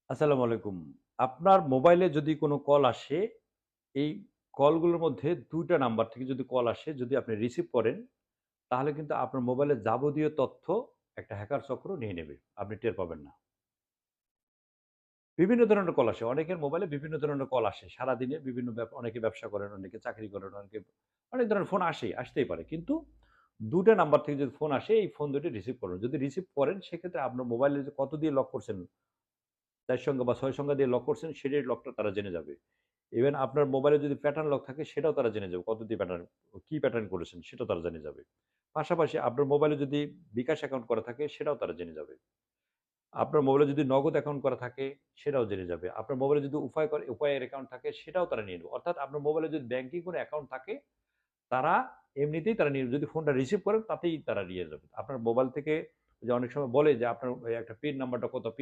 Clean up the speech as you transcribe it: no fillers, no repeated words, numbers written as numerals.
আসসালামু আলাইকুম। আপনার মোবাইলে যদি কোনো কল আসে, এই কলগুলোর মধ্যে ২ টা নাম্বার থেকে যদি কল আসে, যদি আপনি রিসিভ করেন, তাহলে কিন্তু আপনার মোবাইলের যাবতীয় তথ্য একটা হ্যাকার চক্র নিয়ে নেবে। আপনি টের পাবেন না। বিভিন্ন ধরনের কল আসে। অনেকের মোবাইলে বিভিন্ন ধরনের কল আসে। সারাদিনে বিভিন্ন অনেকে ব্যবসা করেন, অনেকে চাকরি করেন, অনেকে অনেক ধরনের ফোন আসেই, আসতেই পারে। কিন্তু ২ টা নাম্বার থেকে যদি ফোন আসে, এই ফোন দুটি রিসিভ করুন। যদি রিসিভ করেন, সেক্ষেত্রে আপনার মোবাইলে যে কত দিয়ে লক করছেন, ৪ সংখ্যা বা ৬ সংখ্যা দিয়ে লক করছেন, সেটার লকটা তারা জেনে যাবে। ইভেন আপনার মোবাইলে যদি প্যাটার্ন লক থাকে সেটাও তারা জেনে যাবে। কত দিয়ে প্যাটার্ন কি প্যাটার্ন করেছেন সেটাও তারা জেনে যাবে। পাশাপাশি আপনার মোবাইলে যদি বিকাশ অ্যাকাউন্ট করা থাকে সেটাও তারা জেনে যাবে। আপনার মোবাইলে যদি নগদ অ্যাকাউন্ট করা থাকে সেটাও জেনে যাবে। আপনার মোবাইলে যদি উপায়ের অ্যাকাউন্ট থাকে সেটাও তারা নিয়ে নেবে। অর্থাৎ আপনার মোবাইলে যদি ব্যাংকিং কোনো অ্যাকাউন্ট থাকে তারা এমনিতেই তারা নিয়ে যদি ফোনটা রিসিভ করেন তাতেই তারা নিয়ে যাবে। আপনার মোবাইল থেকে যে অনেক সময় বলে যে আপনার ওই একটা পিন নাম্বারটা কত? পিন